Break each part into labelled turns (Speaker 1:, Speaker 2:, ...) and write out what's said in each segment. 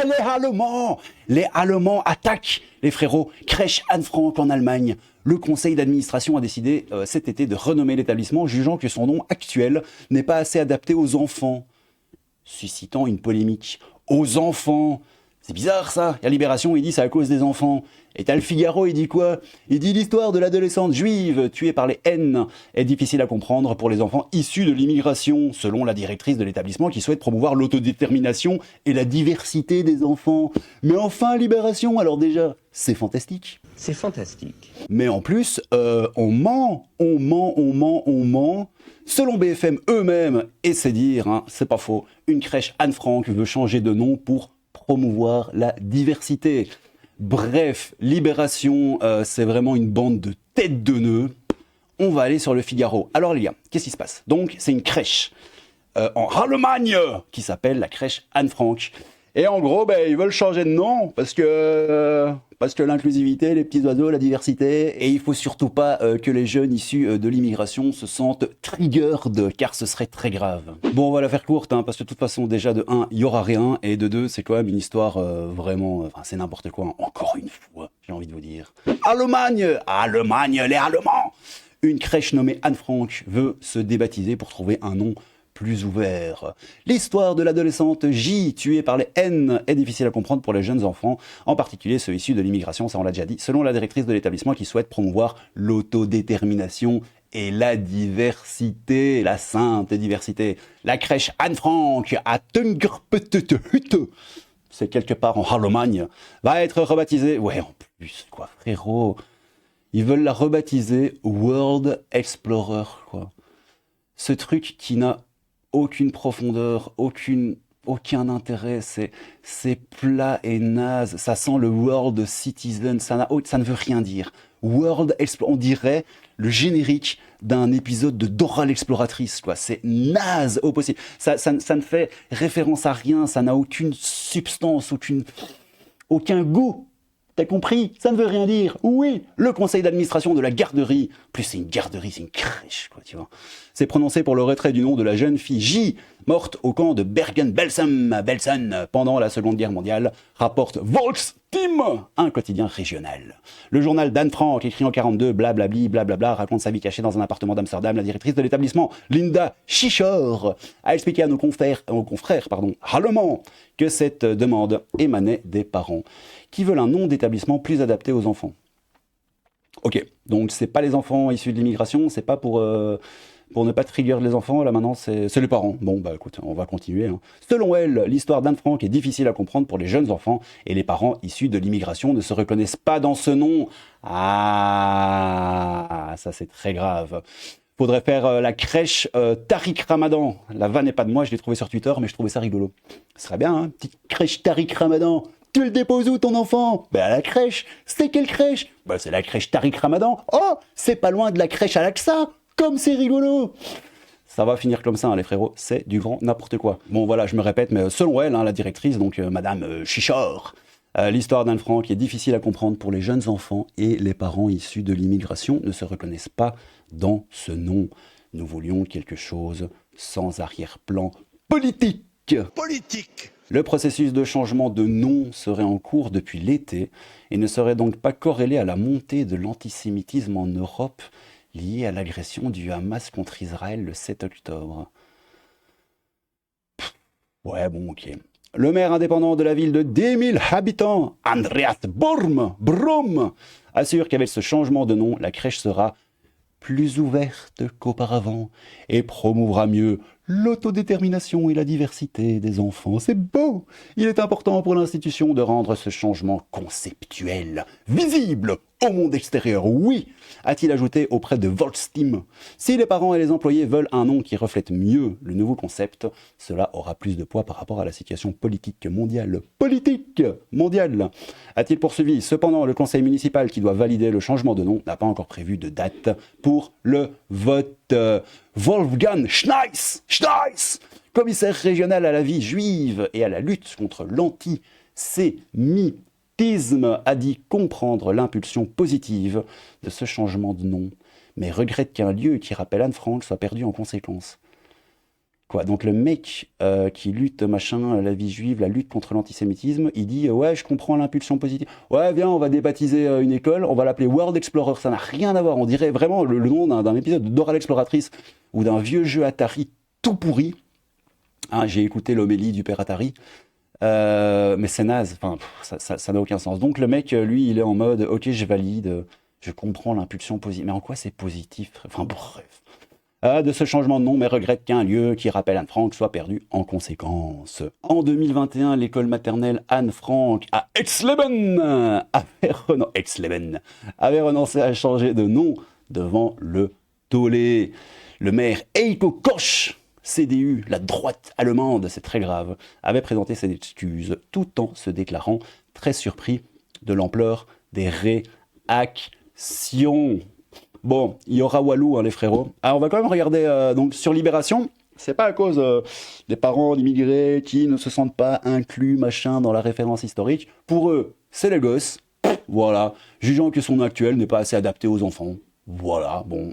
Speaker 1: les Allemands! Les Allemands attaquent les frérots crèche Anne Frank en Allemagne. Le conseil d'administration a décidé cet été de renommer l'établissement, jugeant que son nom actuel n'est pas assez adapté aux enfants, suscitant une polémique. Aux enfants! C'est bizarre ça. Il y a Libération, il dit c'est à cause des enfants. Et t'as le Figaro, il dit quoi? Il dit l'histoire de l'adolescente juive tuée par les haines est difficile à comprendre pour les enfants issus de l'immigration, selon la directrice de l'établissement qui souhaite promouvoir l'autodétermination et la diversité des enfants. Mais enfin, Libération, alors déjà, c'est fantastique.
Speaker 2: C'est fantastique.
Speaker 1: Mais en plus, on ment. Selon BFM eux-mêmes, et c'est dire, hein, c'est pas faux, une crèche Anne Frank veut changer de nom pour promouvoir la diversité. Bref, Libération, c'est vraiment une bande de têtes de nœuds. On va aller sur le Figaro. Alors les gars, qu'est-ce qui se passe? Donc, c'est une crèche en Allemagne qui s'appelle la crèche Anne Frank. Et en gros, ils veulent changer de nom parce que l'inclusivité, les petits oiseaux, la diversité. Et il faut surtout pas que les jeunes issus de l'immigration se sentent triggered, car ce serait très grave. Bon, on va la faire courte, hein, parce que de toute façon, déjà, de 1, il y aura rien. Et de 2, c'est quand même une histoire vraiment... Enfin, c'est n'importe quoi, hein. Encore une fois, j'ai envie de vous dire. Allemagne, les Allemands. Une crèche nommée Anne Frank veut se débaptiser pour trouver un nom plus ouvert. L'histoire de l'adolescente J, tuée par les haines, est difficile à comprendre pour les jeunes enfants, en particulier ceux issus de l'immigration, ça on l'a déjà dit, selon la directrice de l'établissement qui souhaite promouvoir l'autodétermination et la diversité, la sainte diversité. La crèche Anne Frank à Tungerpetete, c'est quelque part en Allemagne, va être rebaptisée, ouais en plus, quoi frérot, ils veulent la rebaptiser World Explorer, quoi. Ce truc qui n'a aucune profondeur, aucun intérêt, c'est plat et naze, ça sent le World Citizen, ça ne veut rien dire. World Explorer, on dirait le générique d'un épisode de Dora l'exploratrice, quoi. C'est naze au possible. Ça ne fait référence à rien, ça n'a aucune substance, aucun goût. T'as compris? Ça ne veut rien dire. Oui, le conseil d'administration de la garderie. Plus c'est une garderie, c'est une crèche, quoi, tu vois. C'est prononcé pour le retrait du nom de la jeune fille J, morte au camp de Bergen-Belsen pendant la Seconde Guerre mondiale, rapporte Volksstimme, un quotidien régional. Le journal d'Anne Frank, écrit en 42, blablabli, blablabla, raconte sa vie cachée dans un appartement d'Amsterdam. La directrice de l'établissement, Linda Schichor, a expliqué à nos confrères allemands que cette demande émanait des parents qui veulent un nom d'établissement plus adapté aux enfants. Ok, donc c'est pas les enfants issus de l'immigration, c'est pas pour ne pas trigger les enfants, là maintenant c'est les parents. Bon bah écoute, on va continuer. Hein. Selon elle, l'histoire d'Anne Frank est difficile à comprendre pour les jeunes enfants et les parents issus de l'immigration ne se reconnaissent pas dans ce nom. Ah, ça c'est très grave. Faudrait faire la crèche Tariq Ramadan. La vanne n'est pas de moi, je l'ai trouvé sur Twitter, mais je trouvais ça rigolo. Ce serait bien, hein, petite crèche Tariq Ramadan. Tu le déposes où ton enfant? Ben à la crèche. C'est quelle crèche? Ben c'est la crèche Tariq Ramadan. Oh, c'est pas loin de la crèche Al-Aqsa. Comme c'est rigolo. Ça va finir comme ça, hein, les frérots. C'est du grand n'importe quoi. Bon voilà, je me répète, mais selon elle, hein, la directrice, donc Madame Chichor, l'histoire d'Anne Frank est difficile à comprendre pour les jeunes enfants et les parents issus de l'immigration ne se reconnaissent pas dans ce nom. Nous voulions quelque chose sans arrière-plan politique. Le processus de changement de nom serait en cours depuis l'été et ne serait donc pas corrélé à la montée de l'antisémitisme en Europe liée à l'agression du Hamas contre Israël le 7 octobre. Ouais, bon, ok. Le maire indépendant de la ville de 10 000 habitants, Andreas Brom, assure qu'avec ce changement de nom, la crèche sera plus ouverte qu'auparavant et promouvra mieux l'autodétermination et la diversité des enfants. C'est beau! Il est important pour l'institution de rendre ce changement conceptuel visible au monde extérieur. Oui, a-t-il ajouté auprès de Volksstimme. Si les parents et les employés veulent un nom qui reflète mieux le nouveau concept, cela aura plus de poids par rapport à la situation politique mondiale. A-t-il poursuivi. Cependant, le conseil municipal qui doit valider le changement de nom n'a pas encore prévu de date pour le vote. Wolfgang Schneis, commissaire régional à la vie juive et à la lutte contre l'antisémitisme, a dit comprendre l'impulsion positive de ce changement de nom, mais regrette qu'un lieu qui rappelle Anne Frank soit perdu en conséquence. Quoi, donc le mec qui lutte, machin, la vie juive, la lutte contre l'antisémitisme, il dit ouais, je comprends l'impulsion positive. Ouais, viens, on va débaptiser une école, on va l'appeler World Explorer. Ça n'a rien à voir. On dirait vraiment le nom d'un épisode de Dora l'exploratrice ou d'un vieux jeu Atari tout pourri. Hein, j'ai écouté l'homélie du père Atari. Mais c'est naze, enfin, ça n'a aucun sens. Donc le mec, lui, il est en mode ok, je valide, je comprends l'impulsion positive. Mais en quoi c'est positif? Enfin bref. De ce changement de nom, mais regrette qu'un lieu qui rappelle Anne Frank soit perdu en conséquence. En 2021, l'école maternelle Anne Frank à Exleben avait renoncé à changer de nom devant le tollé. Le maire Eiko Koch, CDU, la droite allemande, c'est très grave, avait présenté ses excuses tout en se déclarant très surpris de l'ampleur des réactions. Bon, il y aura Walou, hein, les frérots. Alors, on va quand même regarder donc sur Libération. C'est pas à cause des parents d'immigrés qui ne se sentent pas inclus, machin, dans la référence historique. Pour eux, c'est les gosses. Voilà. Jugeant que son nom actuel n'est pas assez adapté aux enfants. Voilà. Bon,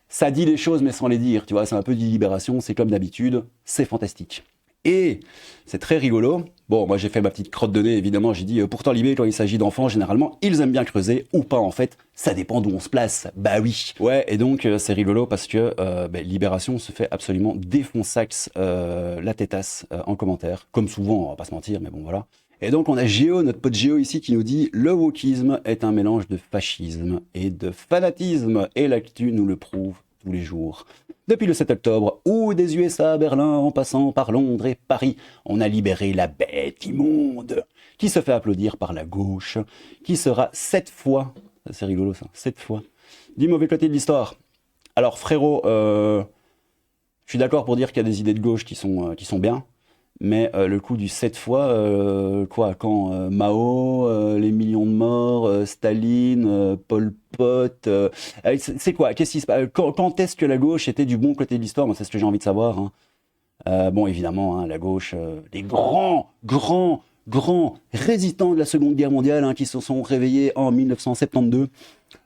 Speaker 1: ça dit les choses, mais sans les dire. Tu vois, c'est un peu de Libération. C'est comme d'habitude. C'est fantastique. Et c'est très rigolo. Bon, moi j'ai fait ma petite crotte de nez, évidemment, j'ai dit pourtant Libé, quand il s'agit d'enfants, généralement, ils aiment bien creuser, ou pas en fait, ça dépend d'où on se place, bah oui. Ouais, et donc c'est rigolo parce que Libération se fait absolument défonçax la tétasse en commentaire, comme souvent, on va pas se mentir, mais bon voilà. Et donc on a Géo, notre pote Géo ici, qui nous dit « Le wokisme est un mélange de fascisme et de fanatisme, et l'actu nous le prouve tous les jours. » Depuis le 7 octobre, où des USA à Berlin, en passant par Londres et Paris, on a libéré la bête immonde, qui se fait applaudir par la gauche, qui sera 7 fois, c'est rigolo ça, 7 fois, du mauvais côté de l'histoire. Alors frérot, je suis d'accord pour dire qu'il y a des idées de gauche qui sont bien, mais le coup du 7 fois, quand Mao, les millions de morts, Staline, Pol Pot, c'est quoi? Qu'est-ce qui se passe? Quand est-ce que la gauche était du bon côté de l'histoire? Moi, c'est ce que j'ai envie de savoir. Hein. Bon, évidemment, hein, la gauche, les grands résistants de la Seconde Guerre mondiale hein, qui se sont réveillés en 1972.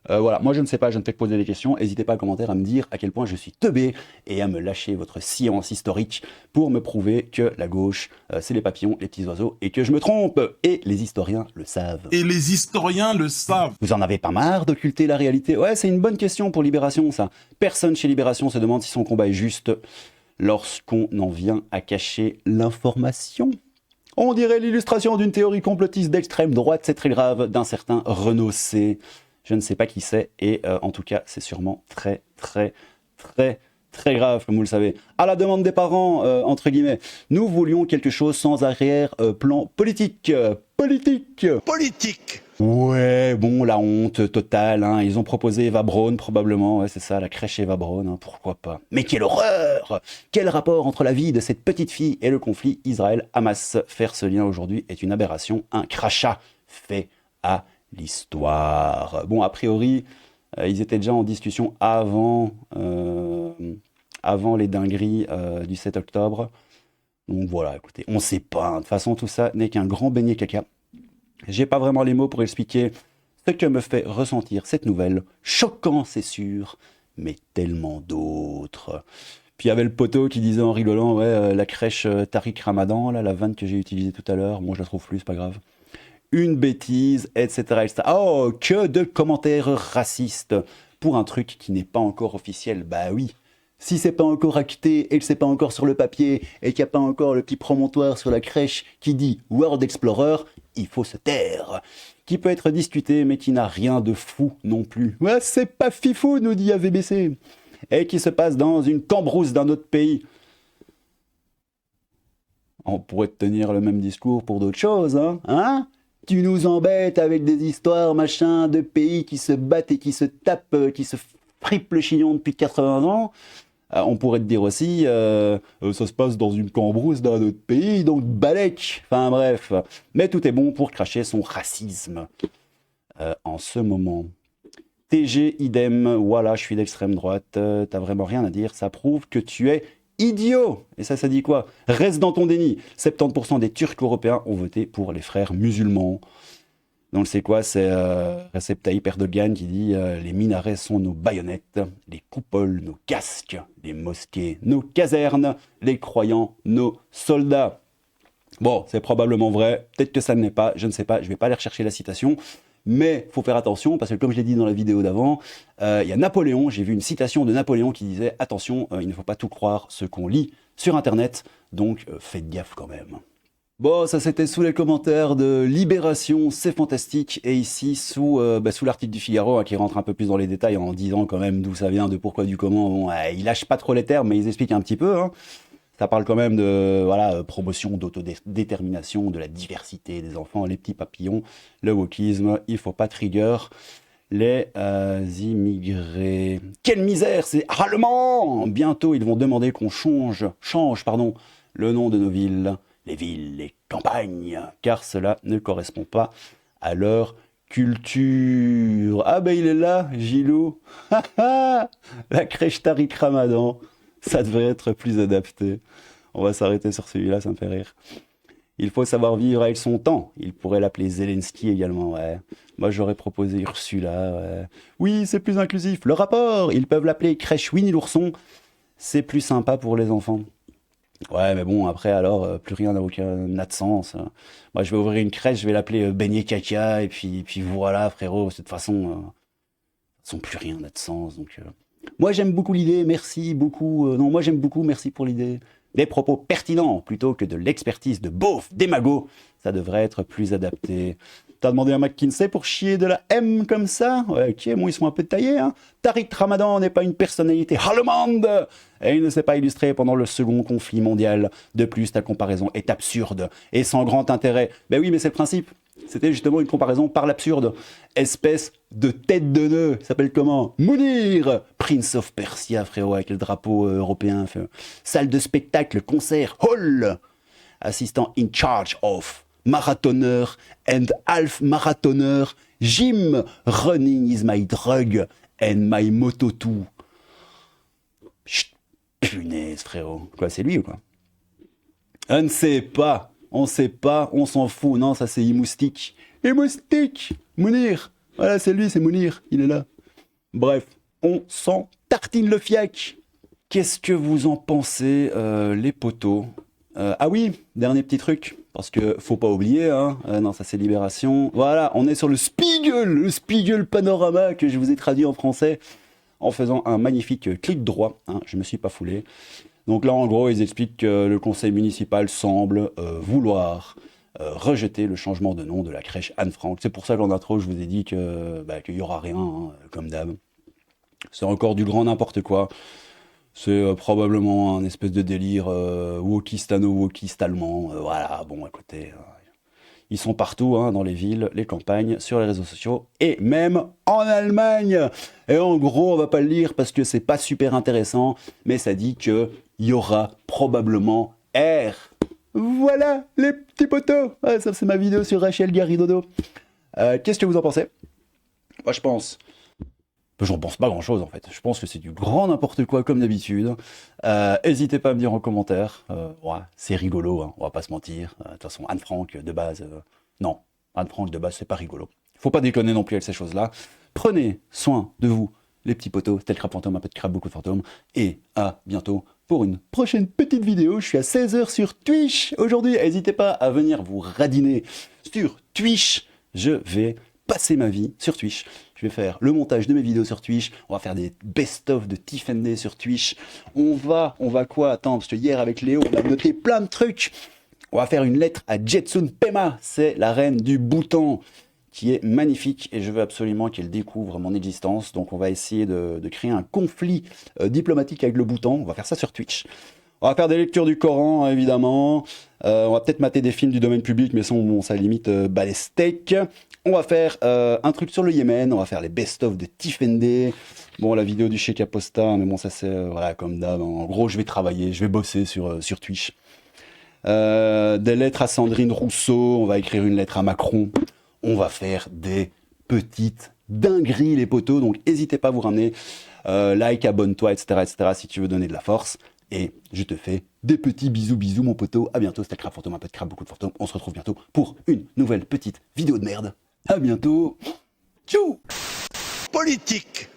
Speaker 1: Voilà, moi je ne sais pas, je ne fais que poser des questions. N'hésitez pas en commentaire à me dire à quel point je suis teubé et à me lâcher votre science historique pour me prouver que la gauche, c'est les papillons, les petits oiseaux et que je me trompe. Et les historiens le savent.
Speaker 2: Et les historiens le savent.
Speaker 1: Vous en avez pas marre d'occulter la réalité? Ouais, c'est une bonne question pour Libération, ça. Personne chez Libération se demande si son combat est juste lorsqu'on en vient à cacher l'information. On dirait l'illustration d'une théorie complotiste d'extrême droite, c'est très grave, d'un certain Renaud C. Je ne sais pas qui c'est, et en tout cas, c'est sûrement très grave, comme vous le savez. À la demande des parents, entre guillemets, nous voulions quelque chose sans arrière-plan politique. Politique. Ouais, bon, la honte totale, hein. Ils ont proposé Eva Braun, probablement, ouais, c'est ça, la crèche Eva Braun, hein, pourquoi pas. Mais quelle horreur! Quel rapport entre la vie de cette petite fille et le conflit Israël-Hamas? Faire ce lien aujourd'hui est une aberration, un crachat fait à l'histoire. Bon, a priori, ils étaient déjà en discussion avant les dingueries du 7 octobre. Donc voilà, écoutez, on sait pas. Hein. De toute façon, tout ça n'est qu'un grand beignet caca. J'ai pas vraiment les mots pour expliquer ce que me fait ressentir cette nouvelle. Choquant, c'est sûr, mais tellement d'autres. Puis il y avait le poteau qui disait en rigolant, ouais, la crèche Tariq Ramadan, là, la vanne que j'ai utilisée tout à l'heure, bon, je la trouve plus, c'est pas grave. Une bêtise, etc., etc. Oh, que de commentaires racistes pour un truc qui n'est pas encore officiel. Bah oui, si c'est pas encore acté et que c'est pas encore sur le papier et qu'il n'y a pas encore le petit promontoire sur la crèche qui dit World Explorer, il faut se taire. Qui peut être discuté mais qui n'a rien de fou non plus. Ouais, c'est pas fifou, nous dit AVBC. Et qui se passe dans une cambrousse d'un autre pays. On pourrait tenir le même discours pour d'autres choses, hein? Tu nous embêtes avec des histoires, machin, de pays qui se battent et qui se tapent, qui se frippent le chignon depuis 80 ans. On pourrait te dire aussi, ça se passe dans une cambrousse d'un autre pays, donc balèque. Enfin bref. Mais tout est bon pour cracher son racisme en ce moment. TG, idem, voilà, je suis d'extrême droite, t'as vraiment rien à dire, ça prouve que tu es idiot. Et ça dit quoi? Reste dans ton déni. 70% des Turcs européens ont voté pour les frères musulmans. Donc c'est quoi? C'est Recep Tayyip Erdogan qui dit les minarets sont nos baïonnettes, les coupoles nos casques, les mosquées nos casernes, les croyants nos soldats. Bon, c'est probablement vrai, peut-être que ça ne l'est pas, je ne sais pas, je ne vais pas aller rechercher la citation, mais il faut faire attention, parce que comme je l'ai dit dans la vidéo d'avant, il y a Napoléon, j'ai vu une citation de Napoléon qui disait « Attention, il ne faut pas tout croire ce qu'on lit sur Internet, donc faites gaffe quand même ». Bon, ça c'était sous les commentaires de Libération, c'est fantastique, et ici sous l'article du Figaro, hein, qui rentre un peu plus dans les détails en disant quand même d'où ça vient, de pourquoi, du comment. Bon, ils lâchent pas trop les termes, mais ils expliquent un petit peu, hein. Ça parle quand même de promotion d'autodétermination, de la diversité des enfants, les petits papillons, le wokisme, il faut pas trigger les immigrés. Quelle misère, c'est râlement. Bientôt, ils vont demander qu'on change le nom de nos villes, les campagnes, car cela ne correspond pas à leur culture. Ah ben il est là, Gilou. La crèche Tariq Ramadan. Ça devrait être plus adapté. On va s'arrêter sur celui-là, ça me fait rire. Il faut savoir vivre avec son temps. Il pourrait l'appeler Zelensky également, ouais. Moi, j'aurais proposé Ursula, ouais. Oui, c'est plus inclusif. Le rapport, ils peuvent l'appeler crèche Winnie l'ourson. C'est plus sympa pour les enfants. Ouais, mais bon, après, alors, plus rien n'a de sens. Moi, je vais ouvrir une crèche, je vais l'appeler Beignet Caca, et puis voilà, frérot. De toute façon, plus rien n'a de sens, donc... Moi, j'aime beaucoup l'idée, merci beaucoup. Non, moi, j'aime beaucoup, merci pour l'idée. Des propos pertinents plutôt que de l'expertise de beauf, démago. Ça devrait être plus adapté. T'as demandé à McKinsey pour chier de la M comme ça? Ouais, ok, bon, ils sont un peu taillés, hein. Tariq Ramadan n'est pas une personnalité allemande et il ne s'est pas illustré pendant le second conflit mondial. De plus, ta comparaison est absurde et sans grand intérêt. Ben oui, mais c'est le principe. C'était justement une comparaison par l'absurde. Espèce de tête de nœud. Il s'appelle comment? Mounir, Prince of Persia, frérot, avec le drapeau européen. Salle de spectacle, concert, hall. Assistant in charge of marathoneur and half marathoneur. Gym, running is my drug and my moto too. Chut, punaise, frérot. Quoi, c'est lui ou quoi? On ne sait pas. On sait pas, on s'en fout. Non, ça c'est Imoustique. Imoustique, Mounir. Voilà, c'est lui, c'est Mounir. Il est là. Bref, on s'en tartine le fiac. Qu'est-ce que vous en pensez, les potos? Ah oui, dernier petit truc. Parce que faut pas oublier, hein. Non, ça c'est Libération. Voilà, on est sur le Spiegel Panorama que je vous ai traduit en français en faisant un magnifique clic droit. Hein, je me suis pas foulé. Donc là, en gros, ils expliquent que le conseil municipal semble vouloir rejeter le changement de nom de la crèche Anne Frank. C'est pour ça qu'en intro, je vous ai dit qu'il n'y aura rien, hein, comme d'hab. C'est encore du grand n'importe quoi. C'est probablement un espèce de délire wokistano-wokiste allemand. Voilà, bon, écoutez, ils sont partout, hein, dans les villes, les campagnes, sur les réseaux sociaux, et même en Allemagne. Et en gros, on va pas le lire parce que c'est pas super intéressant, mais ça dit que il y aura probablement R. Voilà, les petits potos. Ouais, ça c'est ma vidéo sur Rachel Garrido. Qu'est-ce que vous en pensez? Moi, je pense... J'en pense pas grand-chose, en fait. Je pense que c'est du grand n'importe quoi, comme d'habitude. N'hésitez pas à me dire en commentaire. Ouais, c'est rigolo, hein, on va pas se mentir. De toute façon, Anne Frank, de base... non, Anne Frank, de base, c'est pas rigolo. Faut pas déconner non plus avec ces choses-là. Prenez soin de vous, les petits potos. C'était le Crabe Fantôme, un peu de crabe, beaucoup de fantômes. Et à bientôt pour une prochaine petite vidéo. Je suis à 16h sur Twitch aujourd'hui. N'hésitez pas à venir vous radiner sur Twitch. Je vais passer ma vie sur Twitch. Je vais faire le montage de mes vidéos sur Twitch. On va faire des best-of de Tiffany sur Twitch. On va quoi? Attends, parce que hier avec Léo, on a noté plein de trucs. On va faire une lettre à Jetsun Pema. C'est la reine du Bhoutan, qui est magnifique et je veux absolument qu'elle découvre mon existence. Donc on va essayer de créer un conflit diplomatique avec le Bhoutan. On va faire ça sur Twitch. On va faire des lectures du Coran, évidemment. On va peut-être mater des films du domaine public, mais ça limite bas les steaks. On va faire un truc sur le Yémen. On va faire les best-of de Tiffany. Bon, la vidéo du Sheikh Aposta, mais bon, ça c'est voilà, comme d'hab. En gros, je vais travailler, je vais bosser sur Twitch. Des lettres à Sandrine Rousseau. On va écrire une lettre à Macron. On va faire des petites dingueries, les potos. Donc, n'hésitez pas à vous ramener. Like, abonne-toi, etc., si tu veux donner de la force. Et je te fais des petits bisous, mon poteau. À bientôt, c'était le Crabe Fantôme, un peu de crabe, beaucoup de fantômes. On se retrouve bientôt pour une nouvelle petite vidéo de merde. À bientôt. Tchou.
Speaker 3: Politique.